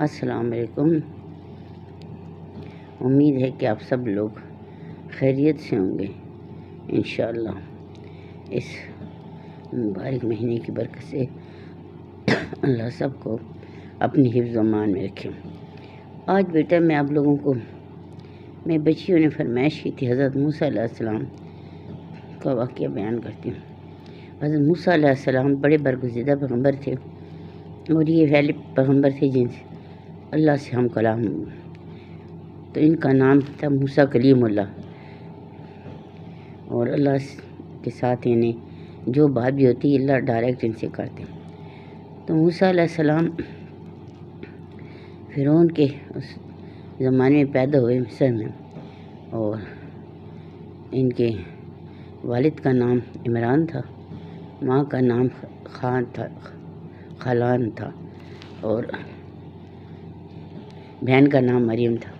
السلام علیکم۔ امید ہے کہ آپ سب لوگ خیریت سے ہوں گے انشاءاللہ۔ اس مبارک مہینے کی برکت سے اللہ سب کو اپنی حفظ و امان میں رکھے۔ آج بیٹا میں آپ لوگوں کو بچیوں نے فرمائش کی تھی، حضرت موسیٰ علیہ السلام کا واقعہ بیان کرتی ہوں۔ حضرت موسیٰ علیہ السلام بڑے برگزیدہ پیغمبر تھے، اور یہ پہلے پیغمبر تھے جن سے اللہ سے ہم کلام ہوئے۔ تو ان کا نام تھا موسیٰ کلیم اللہ، اور اللہ کے ساتھ انہیں جو بات بھی ہوتی ہے اللہ ڈائریکٹ ان سے کرتے۔ تو موسیٰ علیہ السلام فرعون کے اس زمانے میں پیدا ہوئے مصر میں، اور ان کے والد کا نام عمران تھا، ماں کا نام خالان تھا، اور بہن کا نام مریم تھا۔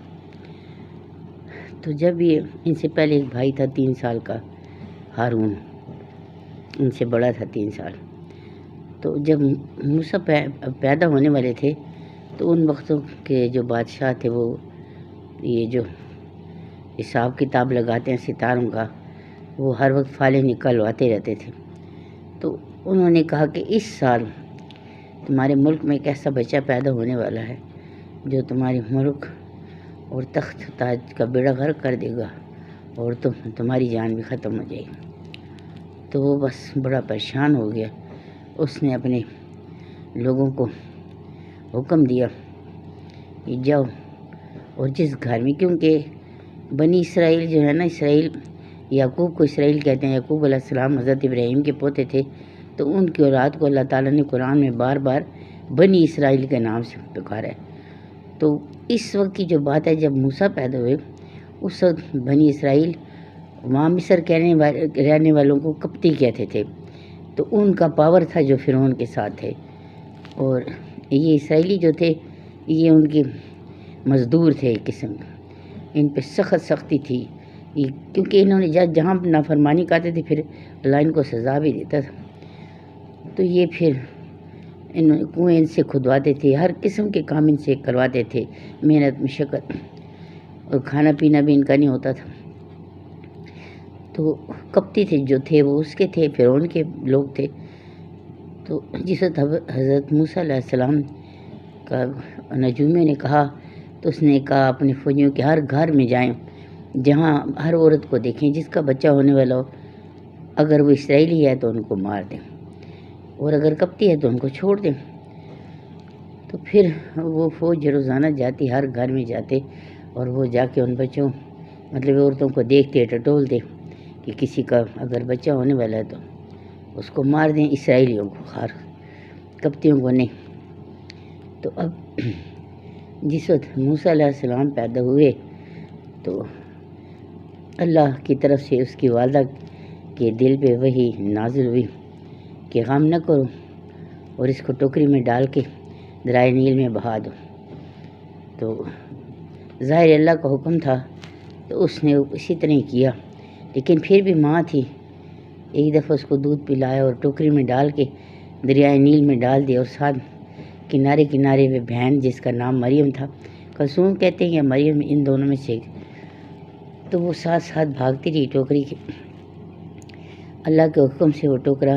تو جب یہ ان سے پہلے ایک بھائی تھا 3 سال کا، ہارون، ان سے بڑا تھا 3 سال۔ تو جب موسیٰ پیدا ہونے والے تھے تو ان وقتوں کے جو بادشاہ تھے وہ یہ جو حساب کتاب لگاتے ہیں ستاروں کا، وہ ہر وقت فالے نکلواتے رہتے تھے۔ تو انہوں نے کہا کہ اس سال تمہارے ملک میں ایک ایسا بچہ پیدا ہونے والا ہے جو تمہارے ملک اور تخت تاج کا بیڑا غرق کر دے گا، اور تمہاری جان بھی ختم ہو جائے گی۔ تو وہ بس بڑا پریشان ہو گیا۔ اس نے اپنے لوگوں کو حکم دیا کہ جاؤ، اور جس گھر میں، کیونکہ بنی اسرائیل جو ہے نا، اسرائیل یعقوب کو اسرائیل کہتے ہیں، یعقوب علیہ السلام حضرت ابراہیم کے پوتے تھے، تو ان کی اولاد کو اللہ تعالیٰ نے قرآن میں بار بار بنی اسرائیل کے نام سے پکارا ہے۔ تو اس وقت کی جو بات ہے، جب موسیٰ پیدا ہوئے اس وقت بنی اسرائیل وہاں مصر رہنے والوں کو کپتی کہتے تھے، تو ان کا پاور تھا جو فرعون کے ساتھ تھے، اور یہ اسرائیلی جو تھے یہ ان کے مزدور تھے ایک قسم، ان پہ سخت سختی تھی، کیونکہ انہوں نے جہاں نافرمانی کرتے تھے پھر اللہ ان کو سزا بھی دیتا تھا۔ تو یہ پھر کنویں ان سے کھدواتے تھے، ہر قسم کے کام ان سے کرواتے تھے، محنت مشقت، اور کھانا پینا بھی ان کا نہیں ہوتا تھا۔ تو کپتی تھے جو تھے وہ اس کے تھے، فرعون کے لوگ تھے۔ تو جس وقت حضرت موسیٰ علیہ السلام کا نجومیوں نے کہا، تو اس نے کہا اپنے فوجیوں کے ہر گھر میں جائیں، جہاں ہر عورت کو دیکھیں جس کا بچہ ہونے والا ہو، اگر وہ اسرائیلی ہے تو ان کو مار دیں، اور اگر کپتی ہے تو ان کو چھوڑ دیں۔ تو پھر وہ فوج روزانہ جاتی، ہر گھر میں جاتے، اور وہ جا کے ان بچوں مطلب عورتوں کو دیکھتے، ٹٹولتے کہ کسی کا اگر بچہ ہونے والا ہے تو اس کو مار دیں، اسرائیلیوں کو، خار کپتیوں کو نہیں۔ تو اب جس وقت موسیٰ علیہ السلام پیدا ہوئے تو اللہ کی طرف سے اس کی والدہ کے دل پہ وحی نازل ہوئی کہ غم نہ کرو، اور اس کو ٹوکری میں ڈال کے دریا نیل میں بہا دو۔ تو ظاہر اللہ کا حکم تھا، تو اس نے اسی طرح ہی کیا، لیکن پھر بھی ماں تھی، ایک دفعہ اس کو دودھ پلایا اور ٹوکری میں ڈال کے دریا نیل میں ڈال دیا، اور ساتھ کنارے پہ بہن جس کا نام مریم تھا، کلثوم کہتے ہیں یا مریم، ان دونوں میں سے، تو وہ ساتھ بھاگتی رہی ٹوکری کے۔ اللہ کے حکم سے وہ ٹوکرا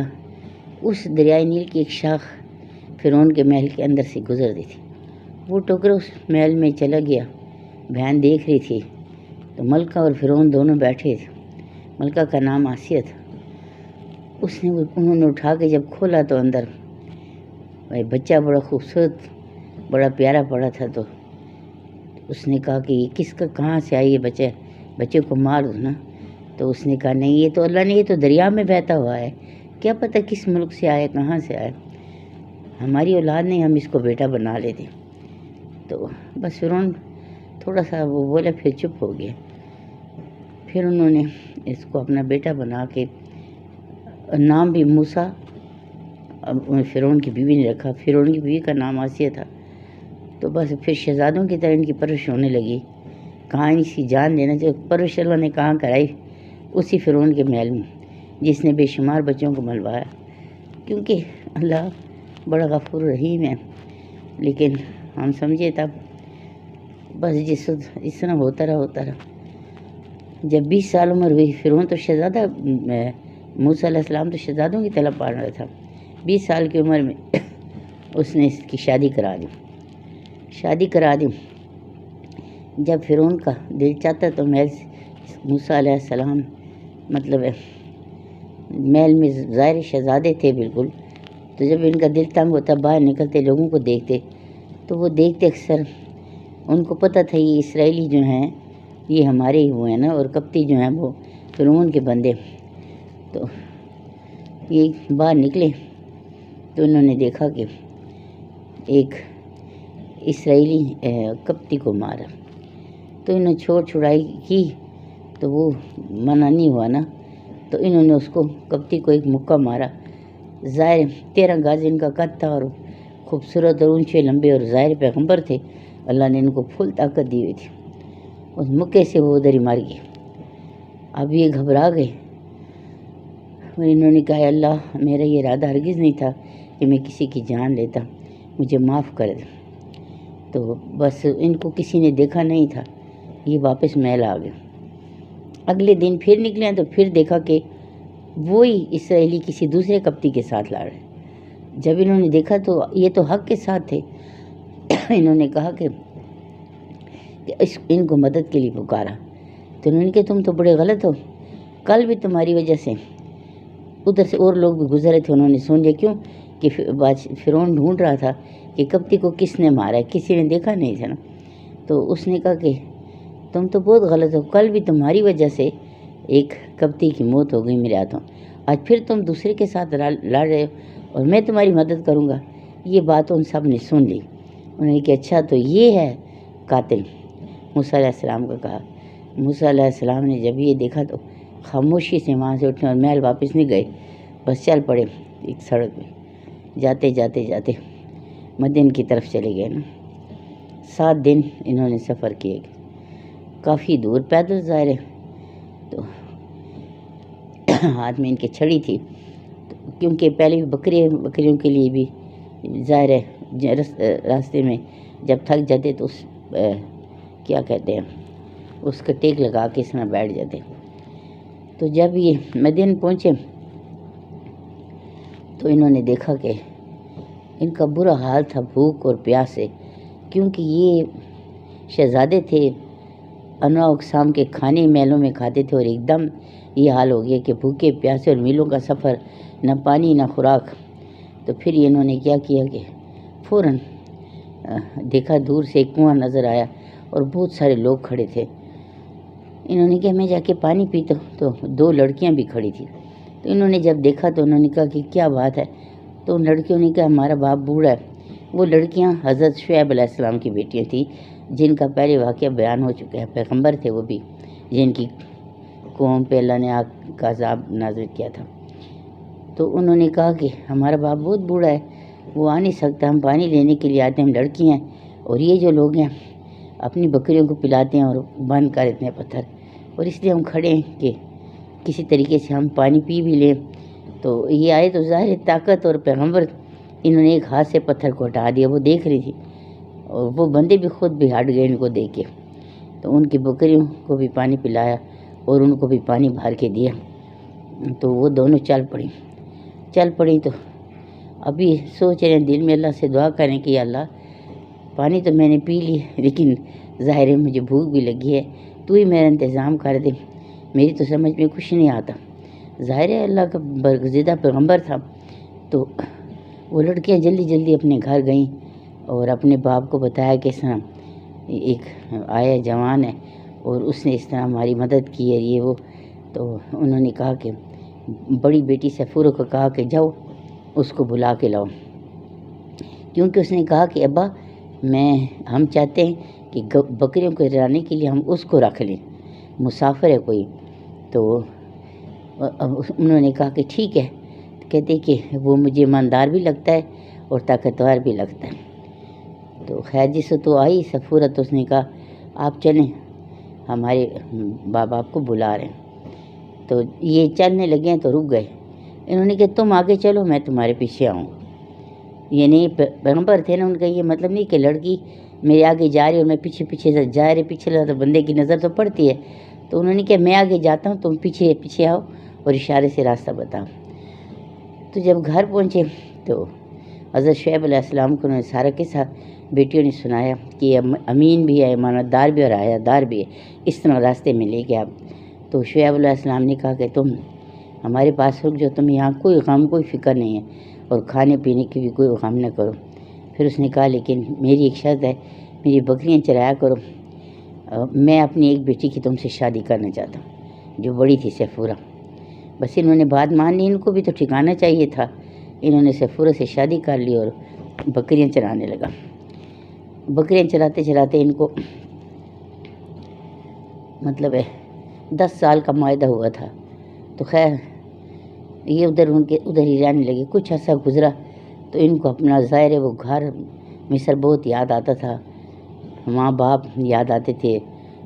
اس دریائے نیل کی ایک شاخ فرعون کے محل کے اندر سے گزرتی تھی، وہ ٹوکرا اس محل میں چلا گیا۔ بہن دیکھ رہی تھی، تو ملکہ اور فرعون دونوں بیٹھے تھے، ملکہ کا نام آسیہ تھا۔ انہوں نے اٹھا کے جب کھولا تو اندر بچہ بڑا خوبصورت، بڑا پیارا پڑا تھا۔ تو اس نے کہا کہ یہ کس کا، کہاں سے آئی یہ بچے کو مار دو نا۔ تو اس نے کہا نہیں، یہ تو اللہ نے، یہ تو دریا میں بہتا ہوا ہے، کیا پتہ کس ملک سے آئے، کہاں سے آئے، ہماری اولاد نہیں، ہم اس کو بیٹا بنا لیتے۔ تو بس فرعون تھوڑا سا وہ بولا، پھر چپ ہو گیا۔ پھر انہوں نے اس کو اپنا بیٹا بنا کے نام بھی موسیٰ فرعون کی بیوی نے رکھا، فرعون کی بیوی کا نام آسیہ تھا۔ تو بس پھر شہزادوں کی طرح ان کی پرورش ہونے لگی، کہاں اس کی جان دینا چاہیے، پرورش اللہ نے کہاں کرائی، اسی فرعون کے محل میں، جس نے بے شمار بچوں کو ملوایا، کیونکہ اللہ بڑا غفور رحیم ہے۔ لیکن ہم سمجھے تب بس جس طرح ہوتا رہا. جب 20 سال عمر ہوئی، فرعون تو شہزادہ، موسیٰ علیہ السلام تو شہزادوں کی طلب پا رہا تھا. 20 سال کی عمر میں اس نے اس کی شادی کرا دی. جب فرعون کا دل چاہتا تو موسیٰ علیہ السلام مطلب محل میں ظاہر شہزادے تھے بالکل، تو جب ان کا دل تنگ ہوتا باہر نکلتے لوگوں کو دیکھتے تو وہ دیکھتے اکثر ان کو پتہ تھا یہ اسرائیلی جو ہیں یہ ہمارے ہی وہ ہیں نا، اور قبطی جو ہیں وہ فرعون کے بندے. تو یہ باہر نکلے تو انہوں نے دیکھا کہ ایک اسرائیلی قبطی کو مارا. تو انہوں نے چھڑائی کی تو وہ منع نہیں ہوا نا، تو انہوں نے اس کو قبطی کو ایک مکہ مارا. ظاہر 13 گز ان کا قد تھا اور خوبصورت اور اونچے لمبے، اور ظاہر پیغمبر تھے، اللہ نے ان کو پھول طاقت دی ہوئی تھی. اس مکے سے وہ ادھر ہی مر گئے. اب یہ گھبرا گئے اور انہوں نے کہا اللہ میرا یہ ارادہ ہرگز نہیں تھا کہ میں کسی کی جان لیتا، مجھے معاف کر دے. تو بس ان کو کسی نے دیکھا نہیں تھا، یہ واپس محل آ گئے. اگلے دن پھر نکلے ہیں تو پھر دیکھا کہ وہی اسرائیلی کسی دوسرے قبطی کے ساتھ لڑ رہے. جب انہوں نے دیکھا تو یہ تو حق کے ساتھ تھے. انہوں نے کہا کہ ان کو مدد کے لیے پکارا. تو انہوں نے کہا تم تو بڑے غلط ہو، کل بھی تمہاری وجہ سے ادھر سے اور لوگ بھی گزرے تھے، انہوں نے سن لیا. کیوں کہ فرعون ڈھونڈ رہا تھا کہ قبطی کو کس نے مارا ہے، کسی نے دیکھا نہیں تھا نا. تو اس نے کہا کہ تم تو بہت غلط ہو، کل بھی تمہاری وجہ سے ایک قبطی کی موت ہو گئی میرے ہاتھوں، آج پھر تم دوسرے کے ساتھ لڑ رہے ہو اور میں تمہاری مدد کروں گا. یہ بات ان سب نے سن لی. انہوں نے کہا اچھا تو یہ ہے قاتل. موسیٰ علیہ السلام کو کہا. موسیٰ علیہ السلام نے جب یہ دیکھا تو خاموشی سے وہاں سے اٹھے اور محل واپس نہیں گئے، بس چل پڑے ایک سڑک میں. جاتے مدین کی طرف چلے گئے نا. 7 دن انہوں نے سفر کیے، کافی دور پیدل ظاہر ہے. تو ہاتھ میں ان کے چھڑی تھی، کیونکہ پہلے بکریوں کے لیے بھی ظاہر ہے راستے میں جب تھک جاتے تو کیا کہتے ہیں اس کا ٹیک لگا کے اس میں بیٹھ جاتے. تو جب یہ مدین پہنچے تو انہوں نے دیکھا کہ ان کا برا حال تھا بھوک اور پیاس سے، کیونکہ یہ شہزادے تھے، انواع اقسام کے کھانے محلوں میں کھاتے تھے، اور ایک دم یہ حال ہو گیا کہ بھوکے پیاسے اور میلوں کا سفر، نہ پانی نہ خوراک. تو پھر انہوں نے کیا کیا کہ فوراً دیکھا دور سے ایک کنواں نظر آیا اور بہت سارے لوگ کھڑے تھے. انہوں نے کہا میں جا کے پانی پیتا ہوں. تو 2 لڑکیاں بھی کھڑی تھیں. تو انہوں نے جب دیکھا تو انہوں نے کہا کہ کیا بات ہے. تو ان لڑکیوں نے کہا ہمارا باپ بوڑھا ہے. وہ لڑکیاں حضرت شعیب علیہ السلام کی بیٹیاں تھیں، جن کا پہلے واقعہ بیان ہو چکا ہے. پیغمبر تھے وہ بھی، جن کی قوم پہ اللہ نے آگ کا عذاب نازل کیا تھا. تو انہوں نے کہا کہ ہمارا باپ بہت بوڑھا ہے، وہ آ نہیں سکتا، ہم پانی لینے کے لیے آتے ہیں، ہم لڑکی ہیں، اور یہ جو لوگ ہیں اپنی بکریوں کو پلاتے ہیں اور بند کر دیتے ہیں پتھر، اور اس لیے ہم کھڑے ہیں کہ کسی طریقے سے ہم پانی پی بھی لیں. تو یہ آئے تو ظاہر طاقت اور پیغمبر، انہوں نے ایک ہاتھ سے پتھر کو ہٹا دیا. وہ دیکھ رہی تھی اور وہ بندے بھی خود بھی ہٹ گئے ان کو دیکھ کے. تو ان کی بکریوں کو بھی پانی پلایا اور ان کو بھی پانی بھر کے دیا. تو وہ دونوں چل پڑیں. تو ابھی سوچ رہے ہیں دل میں اللہ سے دعا کریں کہ یا اللہ پانی تو میں نے پی لی، لیکن ظاہر ہے مجھے بھوک بھی لگی ہے، تو ہی میرا انتظام کر دے، میری تو سمجھ میں کچھ نہیں آتا. ظاہر ہے اللہ کا برگزیدہ پیغمبر تھا. تو وہ لڑکیاں جلدی اپنے گھر گئیں اور اپنے باپ کو بتایا کہ اس طرح ایک آیا جوان ہے اور اس نے اس طرح ہماری مدد کی ہے یہ وہ. تو انہوں نے کہا کہ بڑی بیٹی سفورہ کو کہا کہ جاؤ اس کو بلا کے لاؤ، کیونکہ اس نے کہا کہ ابا ہم چاہتے ہیں کہ بکریوں کو چرانے کے لیے ہم اس کو رکھ لیں، مسافر ہے کوئی. تو انہوں نے کہا کہ ٹھیک ہے. کہتے کہ وہ مجھے ایماندار بھی لگتا ہے اور طاقتور بھی لگتا ہے. تو خیر جس تو آئی سفورہ، تو اس نے کہا آپ چلیں، ہمارے بابا آپ کو بلا رہے ہیں. تو یہ چلنے لگے ہیں تو رک گئے. انہوں نے کہا تم آگے چلو میں تمہارے پیچھے آؤں. یعنی پیغمبر تھے نا، ان کا یہ مطلب نہیں کہ لڑکی میرے آگے جا رہی اور میں پیچھے پیچھے سے جا رہی، پیچھے تو بندے کی نظر تو پڑتی ہے، تو انہوں نے کہا میں آگے جاتا ہوں، تم پیچھے پیچھے آؤ اور اشارے سے راستہ بتاؤ۔ تو جب گھر پہنچے تو حضرت شعیب علیہ السلام کو انہوں نے سارا قصہ بیٹیوں نے سنایا کہ یہ امین بھی ہے، امانت دار بھی اور حیا دار بھی ہے، اس طرح راستے میں لے گیا۔ تو شعیب علیہ السلام نے کہا کہ تم ہمارے پاس رک جو، تم یہاں کوئی غم کوئی فکر نہیں ہے اور کھانے پینے کی بھی کوئی غم نہ کرو۔ پھر اس نے کہا لیکن میری ایک شرط ہے، میری بکریاں چرایا کرو، میں اپنی ایک بیٹی کی تم سے شادی کرنا چاہتا ہوں جو بڑی تھی سیفورہ۔ بس انہوں نے بات مان لی، ان کو بھی تو ٹھکانا چاہیے تھا، انہوں نے سیفورہ سے شادی کر لی اور بکریاں چرانے لگا۔ بکریاں چراتے چراتے ان کو مطلب 10 سال کا معاہدہ ہوا تھا، تو خیر یہ ادھر ہی رہنے لگے۔ کچھ عرصہ گزرا تو ان کو اپنا ظاہر ہے وہ گھر مصر بہت یاد آتا تھا، ماں باپ یاد آتے تھے،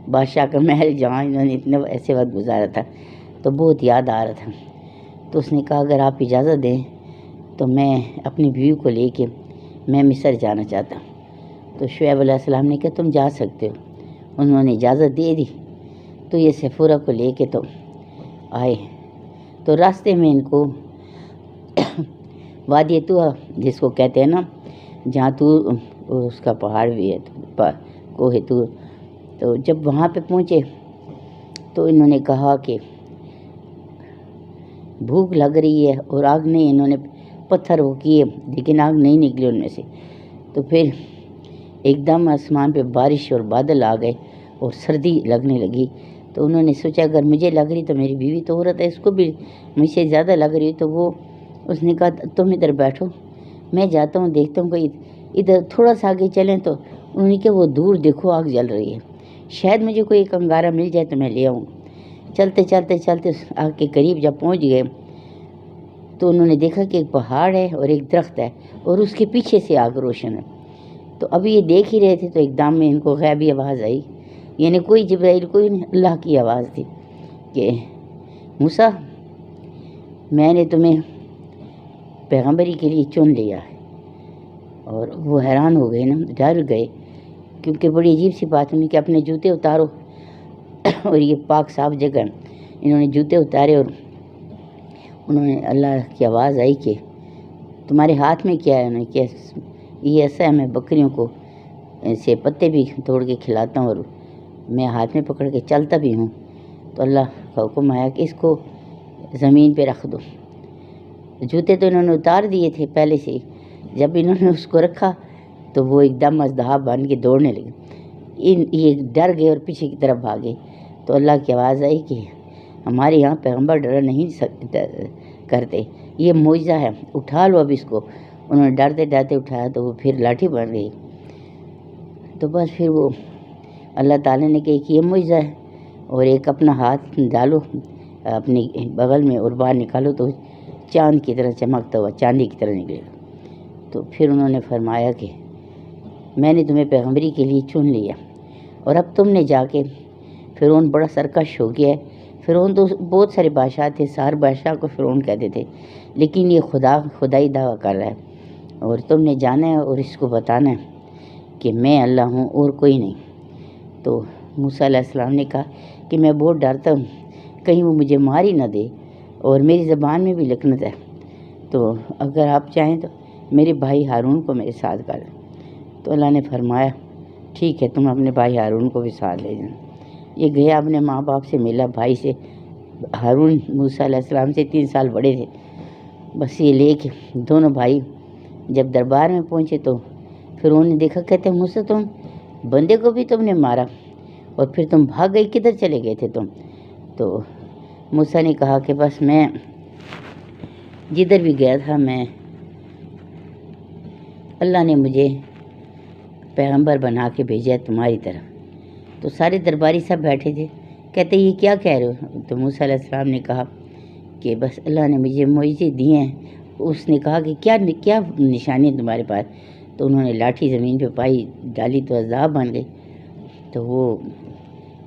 بادشاہ کا محل جہاں انہوں نے اتنے ایسے وقت گزارا تھا تو بہت یاد آ رہا تھا۔ تو اس نے کہا اگر آپ اجازت دیں تو میں اپنی بیوی کو لے کے میں مصر جانا چاہتا ہوں۔ تو شعیب علیہ السلام نے کہا تم جا سکتے ہو، انہوں نے اجازت دے دی۔ تو یہ سیفورہ کو لے کے تو آئے، تو راستے میں ان کو وادی طوہ جس کو کہتے ہیں نا، جہاں اس کا پہاڑ بھی ہے کوہ طور، تو جب وہاں پہ پہنچے تو انہوں نے کہا کہ بھوک لگ رہی ہے اور آگ نہیں، انہوں نے پتھر وہ کیے لیکن آگ نہیں نکلی ان میں سے۔ تو پھر ایک دم آسمان پہ بارش اور بادل آ گئے اور سردی لگنے لگی۔ تو انہوں نے سوچا اگر مجھے لگ رہی تو میری بیوی تو عورت ہے، اس کو بھی مجھ سے زیادہ لگ رہی، تو اس نے کہا تم ادھر بیٹھو، میں جاتا ہوں دیکھتا ہوں کہ ادھر تھوڑا سا آگے چلیں۔ تو انہوں نے کہا وہ دور دیکھو آگ جل رہی ہے، شاید مجھے کوئی ایک انگارہ مل جائے تو میں لے آؤں۔ چلتے چلتے چلتے آگ کے قریب جب پہنچ گئے تو انہوں نے دیکھا کہ ایک پہاڑ ہے اور ایک درخت ہے اور اس کے پیچھے سے آگ روشن ہے۔ تو ابھی یہ دیکھ ہی رہے تھے تو ایک دم میں ان کو غیبی آواز آئی، یعنی کوئی جبرائیل کوئی نہیں، اللہ کی آواز تھی کہ موسیٰ میں نے تمہیں پیغمبری کے لیے چن لیا ہے۔ اور وہ حیران ہو گئے نا، ڈر گئے، کیونکہ بڑی عجیب سی بات انہیں کہ اپنے جوتے اتارو اور یہ پاک صاف جگہ، انہوں نے جوتے اتارے اور انہوں نے اللہ کی آواز آئی کہ تمہارے ہاتھ میں کیا ہے؟ انہوں نے کیا یہ ایسا ہے میں بکریوں کو سے پتے بھی توڑ کے کھلاتا ہوں اور میں ہاتھ میں پکڑ کے چلتا بھی ہوں۔ تو اللہ کا حکم آیا کہ اس کو زمین پہ رکھ دو۔ جوتے تو انہوں نے اتار دیے تھے پہلے سے ہی، جب انہوں نے اس کو رکھا تو وہ ایک دم اژدہا بن کے دوڑنے لگے، یہ ڈر گئے اور پیچھے کی طرف بھاگے۔ تو اللہ کی آواز آئی کہ ہمارے یہاں پیغمبر ڈر نہیں کرتے، یہ معجزہ ہے، اٹھا لو اب اس کو۔ انہوں نے ڈرتے ڈرتے اٹھایا تو وہ پھر لاٹھی بن گئی۔ تو بس پھر وہ اللہ تعالیٰ نے کہا کہ یہ معجزہ ہے، اور ایک اپنا ہاتھ ڈالو اپنے بغل میں اور باہر نکالو تو چاند کی طرح چمکتا ہوا چاندی کی طرح نکلے گا۔ تو پھر انہوں نے فرمایا کہ میں نے تمہیں پیغمبری کے لیے چن لیا، اور اب تم نے جا کے فرعون بڑا سرکش ہو گیا ہے، فرعون تو بہت سارے بادشاہ تھے، سار بادشاہ کو فرعون کہتے تھے، لیکن یہ خدائی دعویٰ کر رہا ہے، اور تم نے جانا ہے اور اس کو بتانا ہے کہ میں اللہ ہوں اور کوئی نہیں۔ تو موسیٰ علیہ السلام نے کہا کہ میں بہت ڈرتا ہوں کہیں وہ مجھے مار ہی نہ دے، اور میری زبان میں بھی لکنت ہے، تو اگر آپ چاہیں تو میرے بھائی ہارون کو میرے ساتھ کر لیں۔ تو اللہ نے فرمایا ٹھیک ہے، تم اپنے بھائی ہارون کو بھی ساتھ لے جانا۔ یہ گیا اپنے ماں باپ سے ملا، بھائی سے، ہارون موسیٰ علیہ السلام سے 3 سال بڑے تھے۔ بس یہ لے کے دونوں بھائی جب دربار میں پہنچے تو فرعون نے دیکھا، کہتے ہیں موسیٰ تم بندے کو بھی تم نے مارا اور پھر تم بھاگ گئی، کدھر چلے گئے تھے تم؟ تو موسیٰ نے کہا کہ بس میں جدھر بھی گیا تھا، میں اللہ نے مجھے پیغمبر بنا کے بھیجا ہے تمہاری طرف۔ تو سارے درباری سب بیٹھے تھے، کہتے یہ کیا کہہ رہے ہو؟ تو موسیٰ علیہ السلام نے کہا کہ بس اللہ نے مجھے معجزے دیے ہیں۔ اس نے کہا کہ کیا نشانی ہے تمہارے پاس؟ تو انہوں نے لاٹھی زمین پہ پائی، ڈالی تو عذاب بن گئی۔ تو وہ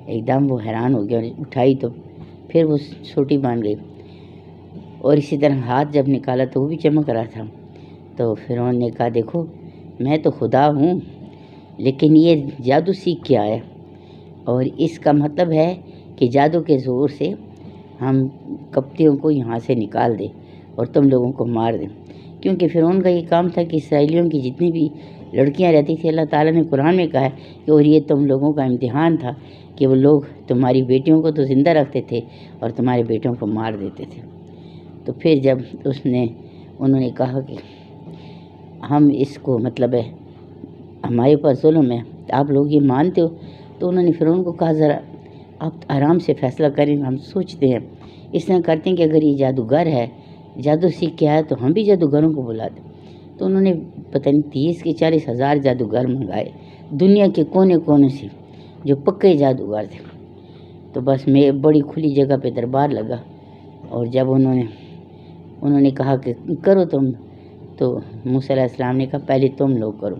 ایک دم وہ حیران ہو گیا، اٹھائی تو پھر وہ چھوٹی بن گئی، اور اسی طرح ہاتھ جب نکالا تو وہ بھی چمک رہا تھا۔ تو فرعون نے کہا دیکھو میں تو خدا ہوں، لیکن یہ جادو سیکھ کے آیا، اور اس کا مطلب ہے کہ جادو کے زور سے ہم کپتیوں کو یہاں سے نکال دیں اور تم لوگوں کو مار دیں۔ کیونکہ فرعون کا یہ کام تھا کہ اسرائیلیوں کی جتنی بھی لڑکیاں رہتی تھیں، اللہ تعالیٰ نے قرآن میں کہا ہے کہ اور یہ تم لوگوں کا امتحان تھا کہ وہ لوگ تمہاری بیٹیوں کو تو زندہ رکھتے تھے اور تمہارے بیٹوں کو مار دیتے تھے۔ تو پھر جب انہوں نے کہا کہ ہم اس کو مطلب ہے ہمارے اوپر ظلم ہے، آپ لوگ یہ مانتے ہو، تو انہوں نے فرعون کو کہا ذرا آپ آرام سے فیصلہ کریں، ہم سوچتے ہیں، اس طرح کرتے ہیں کہ اگر یہ جادوگر ہے، جادو سیکھ کے آیا، تو ہم بھی جادوگروں کو بلا دیں۔ تو انہوں نے پتہ نہیں 30 کے 40 ہزار جادوگر منگائے دنیا کے کونے کونے سے جو پکے جادوگر تھے۔ تو بس میں بڑی کھلی جگہ پہ دربار لگا، اور جب انہوں نے کہا کہ کرو تم، تو موسیٰ علیہ السلام نے کہا پہلے تم لوگ کرو۔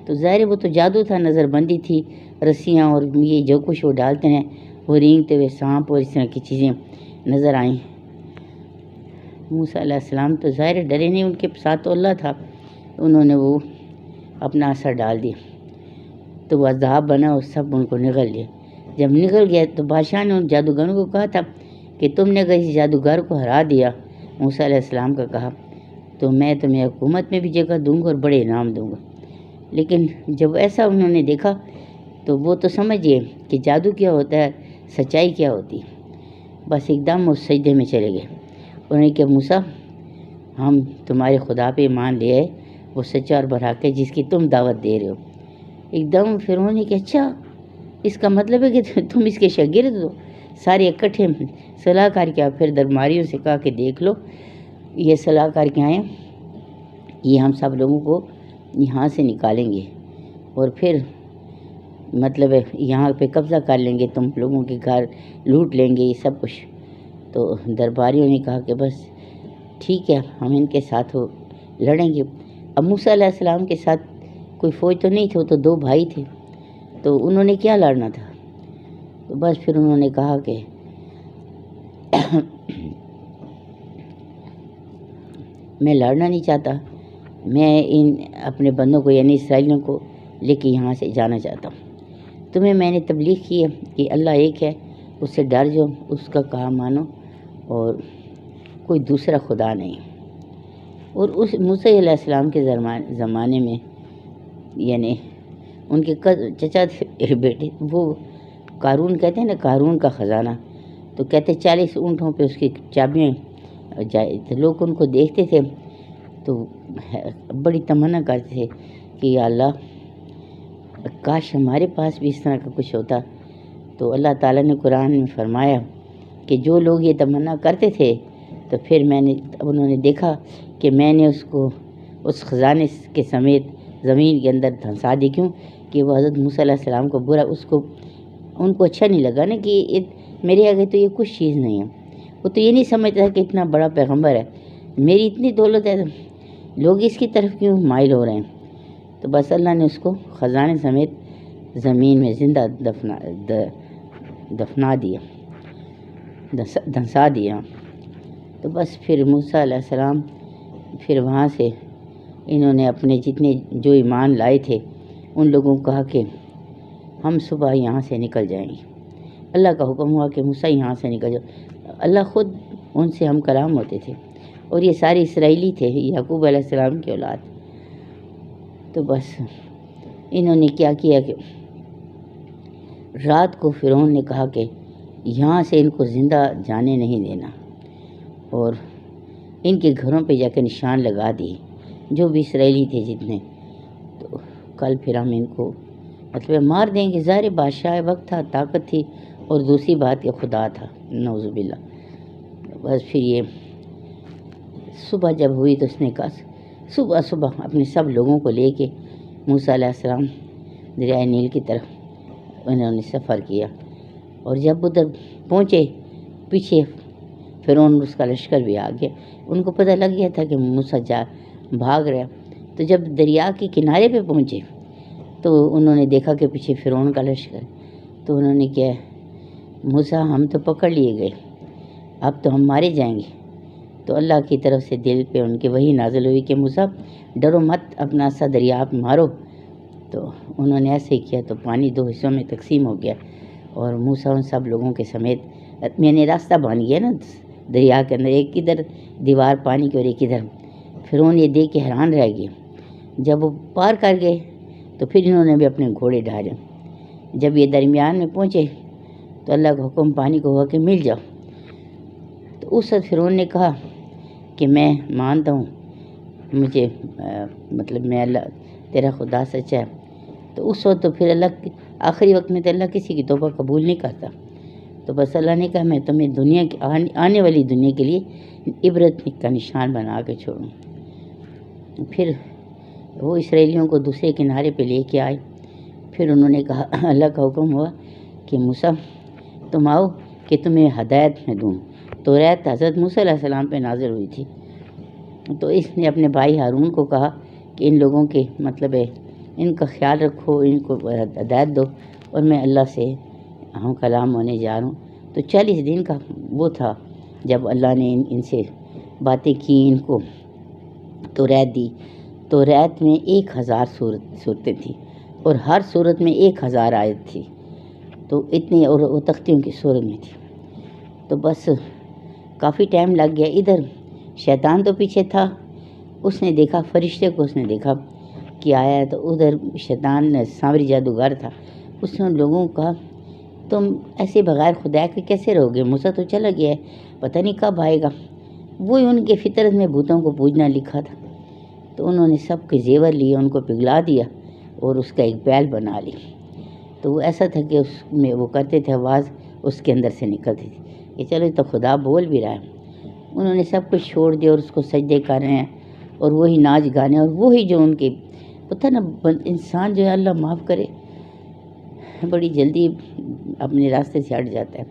تو ظاہر وہ تو جادو تھا، نظر بندی تھی، رسیاں اور یہ جو کچھ وہ ڈالتے ہیں، وہ رینگتے ہوئے سانپ اور اس طرح کی چیزیں نظر آئیں۔ موسیٰ علیہ السلام تو ظاہر ڈرے نہیں، ان کے ساتھ تو اللہ تھا، انہوں نے وہ اپنا اثر ڈال دیا، تو وہ عذاب بنا اور سب ان کو نگل لیا۔ جب نگل گیا تو بادشاہ نے ان جادوگروں کو کہا تھا کہ تم نے اگر اس جادوگر کو ہرا دیا، موسیٰ علیہ السلام کا کہا، تو میں تمہیں حکومت میں بھی جگہ دوں گا اور بڑے انعام دوں گا۔ لیکن جب ایسا انہوں نے دیکھا تو وہ تو سمجھئے کہ جادو کیا ہوتا ہے، سچائی کیا ہوتی ہے، بس ایک دم اس سجدے میں چلے گئے۔ انہوں نے کہا موسیٰ ہم تمہارے خدا پہ مان لے آئے، وہ سچا اور برحق ہے جس کی تم دعوت دے رہے ہو۔ ایک دم فرعون نے کہا اچھا اس کا مطلب ہے کہ تم اس کے شاگرد ہو؟ سارے اکٹھے صلاح کر کے پھر درباریوں سے کہا کہ دیکھ لو یہ صلاح کر کے آئے، یہ ہم سب لوگوں کو یہاں سے نکالیں گے اور پھر مطلب ہے یہاں پہ قبضہ کر لیں گے، تم لوگوں کے گھر لوٹ لیں گے، یہ سب کچھ۔ تو درباریوں نے کہا کہ بس ٹھیک ہے ہم ان کے ساتھ لڑیں گے۔ اب موسیٰ علیہ السلام کے ساتھ کوئی فوج تو نہیں تھی، وہ تو 2 بھائی تھے، تو انہوں نے کیا لڑنا تھا۔ تو بس پھر انہوں نے کہا کہ میں لڑنا نہیں چاہتا، میں ان اپنے بندوں کو یعنی اسرائیلیوں کو لے کے یہاں سے جانا چاہتا ہوں۔ تمہیں میں نے تبلیغ کی ہے کہ اللہ ایک ہے، اس سے ڈر جاؤ، اس کا کہا مانو اور کوئی دوسرا خدا نہیں۔ اور اس موسیٰ علیہ السلام کے زمانے میں یعنی ان کے چچا تھے بیٹے، وہ قارون کہتے ہیں نا، قارون کا خزانہ، تو کہتے 40 اونٹوں پہ اس کی چابیاں جائے، تو لوگ ان کو دیکھتے تھے تو بڑی تمنا کرتے تھے کہ یا اللہ کاش ہمارے پاس بھی اس طرح کا کچھ ہوتا۔ تو اللہ تعالیٰ نے قرآن میں فرمایا کہ جو لوگ یہ تمنا کرتے تھے تو پھر انہوں نے دیکھا کہ میں نے اس کو اس خزانے کے سمیت زمین کے اندر دھنسا دی۔ کیوں کہ وہ حضرت موسیٰ علیہ السلام کو برا ان کو اچھا نہیں لگا نا کہ میرے آگے تو یہ کچھ چیز نہیں ہے۔ وہ تو یہ نہیں سمجھتا کہ اتنا بڑا پیغمبر ہے، میری اتنی دولت ہے، لوگ اس کی طرف کیوں مائل ہو رہے ہیں۔ تو بس اللہ نے اس کو خزانے سمیت زمین میں زندہ دفنا دیا، دھنسا دیا۔ تو بس پھر موسیٰ علیہ السلام پھر وہاں سے انہوں نے اپنے جتنے جو ایمان لائے تھے ان لوگوں کو کہا کہ ہم صبح یہاں سے نکل جائیں گے۔ اللہ کا حکم ہوا کہ موسیٰ یہاں سے نکل جاؤ۔ اللہ خود ان سے ہم کلام ہوتے تھے، اور یہ سارے اسرائیلی تھے، یعقوب علیہ السلام کی اولاد۔ تو بس انہوں نے کیا کیا کہ رات کو فرعون نے کہا کہ یہاں سے ان کو زندہ جانے نہیں دینا، اور ان کے گھروں پہ جا کے نشان لگا دیے جو بھی اسرائیلی تھے جتنے، تو کل پھر ہم ان کو مطلب مار دیں گے۔ ظاہر بادشاہ وقت تھا، طاقت تھی، اور دوسری بات کہ خدا تھا، نعوذ باللہ۔ بس پھر یہ صبح جب ہوئی تو اس نے کہا صبح اپنے سب لوگوں کو لے کے موسیٰ علیہ السلام دریائے نیل کی طرف انہوں نے سفر کیا، اور جب ادھر پہنچے پیچھے فرعون اس کا لشکر بھی آ گیا۔ ان کو پتہ لگ گیا تھا کہ موسیٰ بھاگ رہا۔ تو جب دریا کے کنارے پہ پہنچے تو انہوں نے دیکھا کہ پیچھے فرعون کا لشکر، تو انہوں نے کہا موسیٰ ہم تو پکڑ لیے گئے، اب تو ہم مارے جائیں گے۔ تو اللہ کی طرف سے دل پہ ان کے وہی نازل ہوئی کہ موسیٰ ڈرو مت، اپنا سا دریا مارو۔ تو انہوں نے ایسے ہی کیا، تو پانی 2 حصوں میں تقسیم ہو گیا اور موسیٰ ان سب لوگوں کے سمیت میں راستہ بن گیا نا دریا کے اندر، ایک ادھر دیوار پانی کی اور ایک ادھر۔ فرعون یہ دیکھ کے حیران رہ گیا۔ جب وہ پار کر گئے تو پھر انہوں نے بھی اپنے گھوڑے ڈھالے۔ جب یہ درمیان میں پہنچے تو اللہ کا حکم پانی کو ہوا کہ مل جاؤ۔ تو اس وقت فرعون نے کہا کہ میں مانتا ہوں، مجھے مطلب میں اللہ تیرا خدا سچا ہے۔ تو اس وقت تو پھر اللہ آخری وقت میں تو اللہ کسی کی توبہ قبول نہیں کرتا۔ تو بس اللہ نے کہا میں تمہیں دنیا کی آنے والی دنیا کے لیے عبرت کا نشان بنا کے چھوڑوں۔ پھر وہ اسرائیلیوں کو دوسرے کنارے پہ لے کے آئے۔ پھر انہوں نے کہا اللہ کا حکم ہوا کہ موسیٰ تم آؤ کہ تمہیں ہدایت میں دوں۔ توریت حضرت موسیٰ علیہ السلام پہ نازل ہوئی تھی۔ تو اس نے اپنے بھائی ہارون کو کہا کہ ان لوگوں کے مطلب ہے ان کا خیال رکھو، ان کو ہدایت دو، اور میں اللہ سے ہم کلام ہونے جا رہا ہوں۔ تو 40 دن کا وہ تھا جب اللہ نے ان سے باتیں کی، ان کو توریت دی۔ توریت میں 1000 صورتیں تھیں اور ہر صورت میں 1000 آیت تھی، تو اتنی، اور وہ تختیوں کی صورت میں تھی۔ تو بس کافی ٹائم لگ گیا۔ ادھر شیطان تو پیچھے تھا، اس نے دیکھا فرشتے کو، اس نے دیکھا کہ آیا ہے، تو ادھر شیطان سانوری جادوگر تھا، اس نے ان لوگوں کو کہا تم ایسے بغیر خدا کے کیسے رہو گے؟ موسیٰ تو چلا گیا ہے، پتہ نہیں کب آئے گا۔ وہی ان کے فطرت میں بھوتوں کو پوجنا لکھا تھا۔ تو انہوں نے سب کے زیور لیے، ان کو پگھلا دیا اور اس کا ایک بیل بنا لی۔ تو وہ ایسا تھا کہ اس میں وہ کرتے تھے، آواز اس کے اندر سے نکلتی تھی کہ چلو تو خدا بول بھی رہا ہے۔ انہوں نے سب کچھ چھوڑ دیا اور اس کو سجدے کر رہے ہیں، اور وہی ناچ گانے، اور وہی جو ان کے پتہ نا انسان جو ہے اللہ معاف کرے بڑی جلدی اپنے راستے سے ہٹ جاتا ہے۔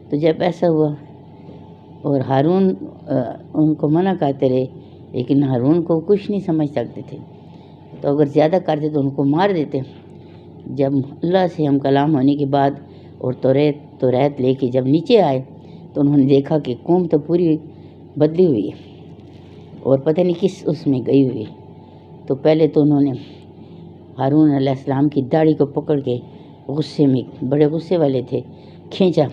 تو جب ایسا ہوا اور ہارون ان کو منع کرتے رہے، لیکن ہارون کو کچھ نہیں سمجھ سکتے تھے، تو اگر زیادہ کرتے تو ان کو مار دیتے۔ جب اللہ سے ہم کلام ہونے کے بعد اور توریت لے کے جب نیچے آئے تو انہوں نے دیکھا کہ قوم تو پوری بدلی ہوئی ہے اور پتہ نہیں کس اس میں گئی ہوئی ہے۔ تو پہلے تو انہوں نے ہارون علیہ السلام کی داڑھی کو پکڑ کے غصے میں، بڑے غصے والے تھے، کھینچا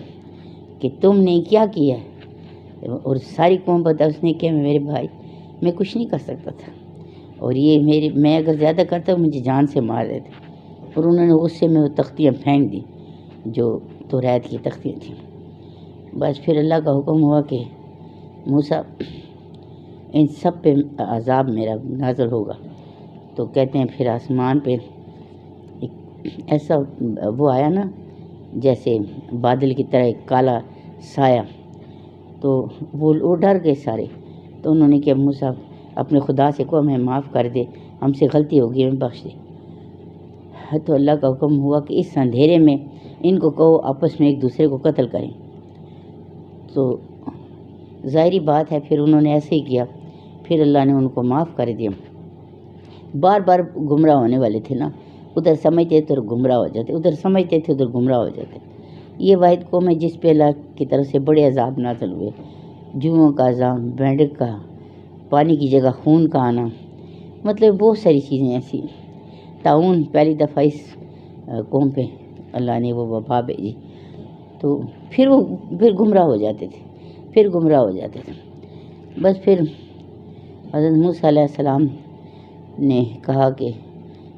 کہ تم نے کیا کیا ہے؟ اور ساری قوم پتہ اس نے کیا میرے بھائی میں کچھ نہیں کر سکتا تھا، اور یہ میں اگر زیادہ کرتا مجھے جان سے مار دیتے۔ اور انہوں نے غصے میں وہ تختیاں پھینک دی جو توریت کی تختیاں تھیں۔ بس پھر اللہ کا حکم ہوا کہ موسیٰ ان سب پہ عذاب میرا نازل ہوگا۔ تو کہتے ہیں پھر آسمان پہ ایک ایسا وہ آیا نا جیسے بادل کی طرح ایک کالا سایہ، تو وہ ڈر گئے سارے۔ تو انہوں نے کہا موسیٰ اپنے خدا سے کہو ہمیں معاف کر دے، ہم سے غلطی ہوگی، ہمیں بخش دے۔ تو اللہ کا حکم ہوا کہ اس اندھیرے میں ان کو کہو آپس میں ایک دوسرے کو قتل کریں۔ تو ظاہری بات ہے پھر انہوں نے ایسے ہی کیا، پھر اللہ نے ان کو معاف کر دیا۔ بار بار گمراہ ہونے والے تھے نا، ادھر سمجھتے تھے اور گمراہ ہو جاتے، ادھر سمجھتے تھے ادھر گمراہ ہو جاتے۔ یہ واحد قوم ہے جس پہ اللہ کی طرف سے بڑے عذاب نازل ہوئے، جوؤں کا عذاب، مینڈک کا، پانی کی جگہ خون کا آنا، مطلب بہت ساری چیزیں ایسی۔ طاعون پہلی دفعہ اس قوم پہ اللہ نے وہ وبا بھیجی، تو پھر گمراہ ہو جاتے تھے، پھر گمراہ ہو جاتے تھے۔ بس پھر حضرت موسیٰ علیہ السلام نے کہا کہ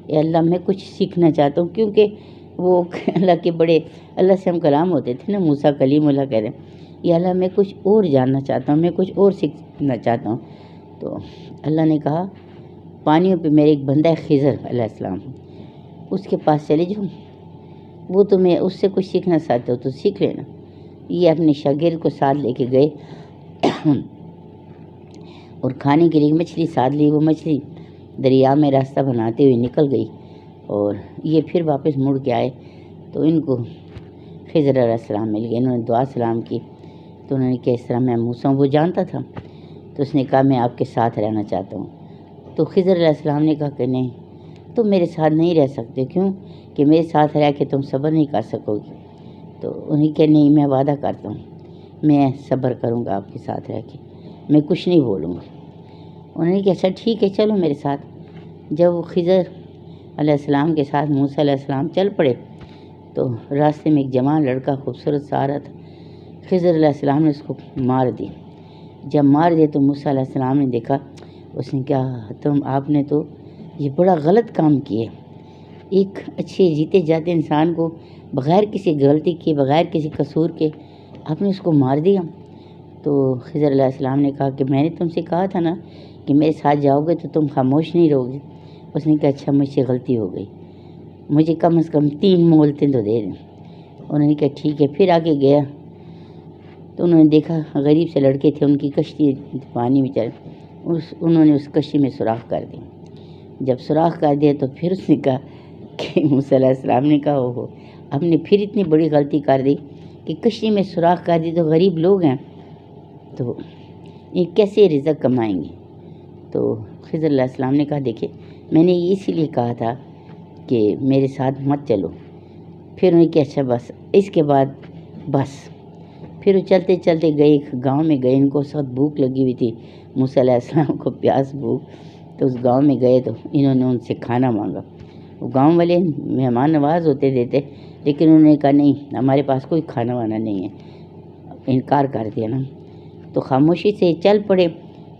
اے اللہ میں کچھ سیکھنا چاہتا ہوں، کیونکہ وہ اللہ کے بڑے، اللہ سے ہم کلام ہوتے تھے نا، موسیٰ کلیم اللہ کہتے ہیں، یا اللہ میں کچھ اور جاننا چاہتا ہوں، میں کچھ اور سیکھنا چاہتا ہوں۔ تو اللہ نے کہا پانیوں پہ میرے ایک بندہ ہے خضر علیہ السلام، اس کے پاس چلے جاؤ، وہ تمہیں اس سے کچھ سیکھنا چاہتے ہو تو سیکھ لینا۔ یہ اپنے شاگرد کو ساتھ لے کے گئے اور کھانے کے لیے مچھلی ساتھ لی، وہ مچھلی دریا میں راستہ بناتے ہوئے نکل گئی، اور یہ پھر واپس مڑ کے آئے تو ان کو خضر علیہ السلام مل گئے۔ انہوں نے دعا سلام کی، تو انہوں نے کہا اس طرح میں موسیٰ ہوں، وہ جانتا تھا، تو اس نے کہا میں آپ کے ساتھ رہنا چاہتا ہوں۔ تو خضر علیہ السلام نے کہا کہ نہیں، تم میرے ساتھ نہیں رہ سکتے، کیوں کہ میرے ساتھ رہ کے تم صبر نہیں کر سکو گے۔ تو انہیں کہا نہیں، میں وعدہ کرتا ہوں میں صبر کروں گا آپ کے ساتھ رہ کے۔ میں کچھ نہیں بولوں گا۔ انہوں نے کہا اچھا ٹھیک ہے چلو میرے ساتھ۔ جب وہ خضر علیہ السلام کے ساتھ موسیٰ علیہ السلام چل پڑے تو راستے میں ایک جوان لڑکا خوبصورت سا آ رہا تھا۔ خضر علیہ السلام نے اس کو مار دی۔ جب مار دیا تو موسیٰ علیہ السلام نے دیکھا، اس نے کہا آپ نے تو یہ بڑا غلط کام کیا، ایک اچھے جیتے جاتے انسان کو بغیر کسی غلطی کے، بغیر کسی قصور کے آپ نے اس کو مار دیا۔ تو خضر علیہ السلام نے کہا کہ میں نے تم سے کہا تھا نا کہ میرے ساتھ جاؤ گے تو تم خاموش نہیں رہو گے۔ اس نے کہا اچھا مجھ سے غلطی ہو گئی، مجھے کم از کم 3 مہلتیں تو دے دیں۔ انہوں نے کہا ٹھیک ہے۔ پھر آگے گیا تو انہوں نے دیکھا غریب سے لڑکے تھے، ان کی کشتی پانی میں چل، انہوں نے اس کشتی میں سوراخ کر دی۔ جب سوراخ کر دیا تو پھر اس نے کہا کہ موسیٰ علیہ السلام نے کہا اوہو ہم نے پھر اتنی بڑی غلطی کر دی کہ کشتی میں سوراخ کر دی، تو غریب لوگ ہیں تو یہ کیسے رزق کمائیں گے؟ تو خضر علیہ السلام نے کہا دیکھیں میں نے اسی لیے کہا تھا کہ میرے ساتھ مت چلو۔ پھر انہوں نے کہا اچھا بس اس کے بعد بس۔ پھر وہ چلتے چلتے گئے، ایک گاؤں میں گئے، ان کو سخت بھوک لگی ہوئی تھی، موسیٰ علیہ السلام کو پیاس بھوک، تو اس گاؤں میں گئے تو انہوں نے ان سے کھانا مانگا۔ وہ گاؤں والے مہمان نواز ہوتے دیتے، لیکن انہوں نے کہا نہیں ہمارے پاس کوئی کھانا وانا نہیں ہے، انکار کر دیا نا۔ تو خاموشی سے چل پڑے۔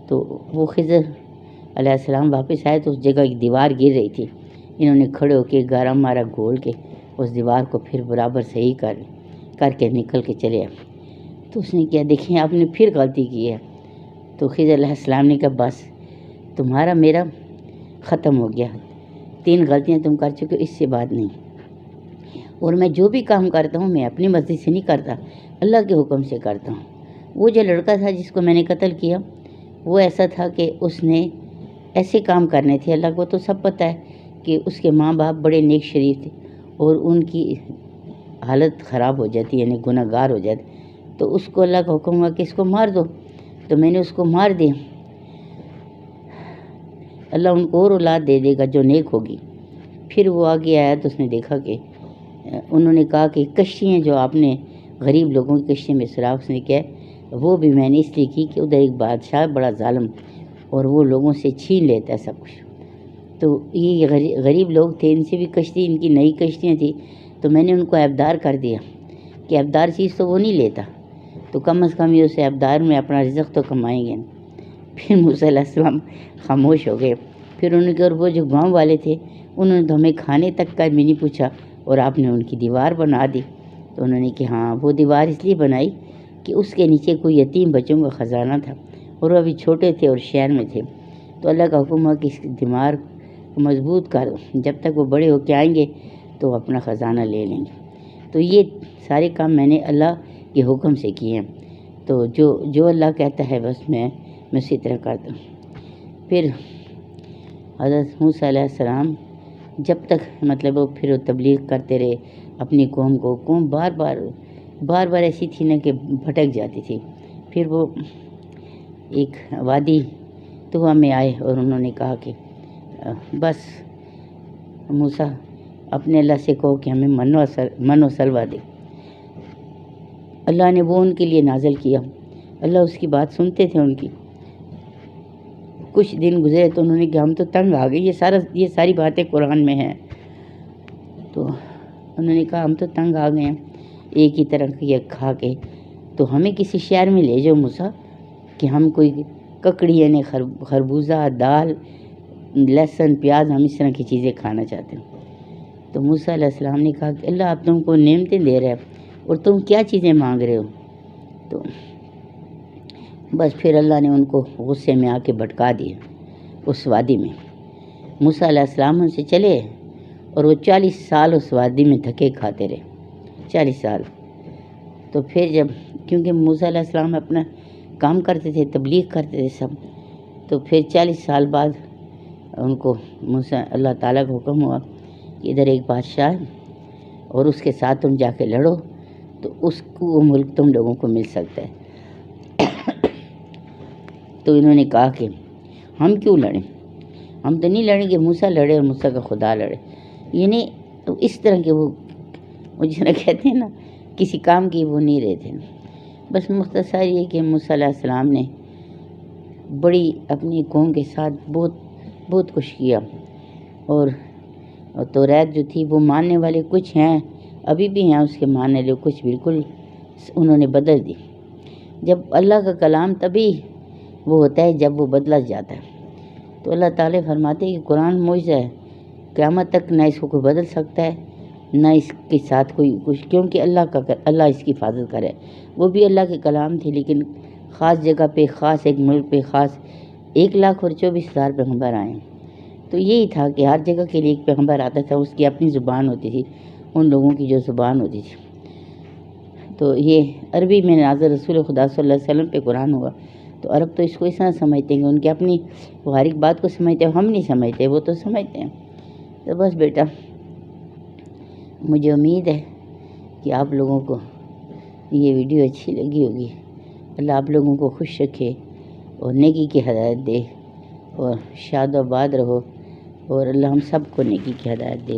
تو وہ خضر علیہ السلام واپس آئے تو اس جگہ ایک دیوار گر رہی تھی، انہوں نے کھڑے ہو کے گارا مارا گھول کے اس دیوار کو پھر برابر صحیح کر کے نکل کے چلے آئے۔ تو اس نے کیا دیکھیں آپ نے پھر غلطی کی ہے۔ تو خضر علیہ السلام نے کہا بس تمہارا میرا ختم ہو گیا، 3 غلطیاں تم کر چکے ہو، اس سے بات نہیں، اور میں جو بھی کام کرتا ہوں میں اپنی مرضی سے نہیں کرتا، اللہ کے حکم سے کرتا ہوں۔ وہ جو لڑکا تھا جس کو میں نے قتل کیا وہ ایسا تھا کہ اس نے ایسے کام کرنے تھے، اللہ کو تو سب پتہ ہے کہ اس کے ماں باپ بڑے نیک شریف تھے اور ان کی حالت خراب ہو جاتی یعنی گناہ گار ہو جاتے، تو اس کو اللہ کا حکم ہوا کہ اس کو مار دو، تو میں نے اس کو مار دیا۔ اللہ ان کو اور اولاد دے دے گا جو نیک ہوگی۔ پھر وہ آگے آیا تو اس نے دیکھا کہ انہوں نے کہا کہ کشتیاں جو آپ نے غریب لوگوں کی کشتی میں سوراخ، اس نے کیا وہ بھی میں نے اس لیے کی کہ ادھر ایک بادشاہ بڑا ظالم اور وہ لوگوں سے چھین لیتا ہے سب کچھ، تو یہ غریب لوگ تھے، ان سے بھی کشتی، ان کی نئی کشتیاں تھیں، تو میں نے ان کو عیبدار کر دیا کہ عیبدار چیز تو وہ نہیں لیتا، تو کم از کم یہ اسے عیبدار میں اپنا رزق تو کمائیں گے۔ پھر موسیٰ علیہ السلام خاموش ہو گئے۔ پھر انہوں نے کہا اور وہ جو گاؤں والے تھے انہوں نے تو ہمیں کھانے تک کا بھی نہیں پوچھا اور آپ نے ان کی دیوار بنا دی۔ تو انہوں نے کہ ہاں وہ دیوار اس لیے بنائی کہ اس کے نیچے کوئی یتیم بچوں کا خزانہ تھا اور وہ ابھی چھوٹے تھے اور شہر میں تھے، تو اللہ کا حکم ہوا کہ اس دیوار کو مضبوط کر دو، جب تک وہ بڑے ہو کے آئیں گے تو اپنا خزانہ لے لیں گے۔ تو یہ سارے کام میں نے اللہ کے حکم سے کیے ہیں، تو جو اللہ کہتا ہے بس میں اسی طرح کرتا ہوں۔ پھر حضرت موسیٰ علیہ السلام جب تک مطلب وہ پھر وہ تبلیغ کرتے رہے اپنی قوم کو، قوم بار بار ایسی تھی نا کہ بھٹک جاتی تھی۔ پھر وہ ایک وادی طویٰ میں آئے اور انہوں نے کہا کہ بس موسیٰ اپنے اللہ سے کہو کہ ہمیں من و سلوہ دے۔ اللہ نے وہ ان کے لیے نازل کیا، اللہ اس کی بات سنتے تھے ان کی۔ کچھ دن گزرے تو انہوں نے کہا ہم تو تنگ آ گئے، یہ ساری باتیں قرآن میں ہیں، تو انہوں نے کہا ہم تو تنگ آ گئے ہیں ایک ہی طرح کی کھا کے، تو ہمیں کسی شہر میں لے جاؤ موسیٰ کہ ہم کوئی ککڑی یعنی خربوزہ، دال، لہسن، پیاز، ہم اس طرح کی چیزیں کھانا چاہتے ہیں۔ تو موسیٰ علیہ السلام نے کہا کہ اللہ آپ تم کو نعمتیں دے رہے ہیں اور تم کیا چیزیں مانگ رہے ہو؟ تو بس پھر اللہ نے ان کو غصے میں آ کے بھٹکا دیا اس وادی میں۔ موسیٰ علیہ السلام ان سے چلے اور وہ 40 سال اس وادی میں دھکے کھاتے رہے، 40 سال۔ تو پھر جب کیونکہ موسیٰ علیہ السلام اپنا کام کرتے تھے، تبلیغ کرتے تھے سب، تو پھر 40 سال بعد ان کو اللہ تعالیٰ کا حکم ہوا کہ ادھر ایک بادشاہ ہے اور اس کے ساتھ تم جا کے لڑو تو اس کو وہ ملک تم لوگوں کو مل سکتا ہے۔ تو انہوں نے کہا کہ ہم کیوں لڑیں، ہم تو نہیں لڑیں گے، موسیٰ لڑے اور موسیٰ کا خدا لڑے، یعنی تو اس طرح کے وہ جس طرح کہتے ہیں نا کسی کام کی وہ نہیں رہتے۔ بس مختصر یہ کہ موسیٰ علیہ السلام نے بڑی اپنی قوم کے ساتھ بہت بہت کچھ کیا، اور توریت جو تھی وہ ماننے والے کچھ ہیں، ابھی بھی ہیں اس کے ماننے والے، کچھ بالکل انہوں نے بدل دی۔ جب اللہ کا کلام تبھی وہ ہوتا ہے جب وہ بدلا جاتا ہے، تو اللہ تعالیٰ فرماتے ہیں کہ قرآن معجزہ ہے، قیامت تک نہ اس کو کوئی بدل سکتا ہے نہ اس کے ساتھ کوئی کچھ، کیونکہ اللہ اس کی حفاظت کرے۔ وہ بھی اللہ کے کلام تھے، لیکن خاص جگہ پہ، خاص ایک ملک پہ، خاص 1,24,000 پیغمبر آئے، تو یہی تھا کہ ہر جگہ کے لیے ایک پیغمبر آتا تھا، اس کی اپنی زبان ہوتی تھی، ان لوگوں کی جو زبان ہوتی تھی۔ تو یہ عربی میں نازل رسول خدا صلی اللہ علیہ وسلم پہ قرآن ہوا، تو عرب تو اس کو اس طرح سمجھتے ہیں کہ ان کی اپنی وہ ہر ایک بات کو سمجھتے ہیں، ہم نہیں سمجھتے، وہ تو سمجھتے ہیں۔ تو بس بیٹا، مجھے امید ہے کہ آپ لوگوں کو یہ ویڈیو اچھی لگی ہوگی۔ اللہ آپ لوگوں کو خوش رکھے اور نیکی کی ہدایت دے، اور شاد و آباد رہو، اور اللہ ہم سب کو نیکی کی ہدایت دے۔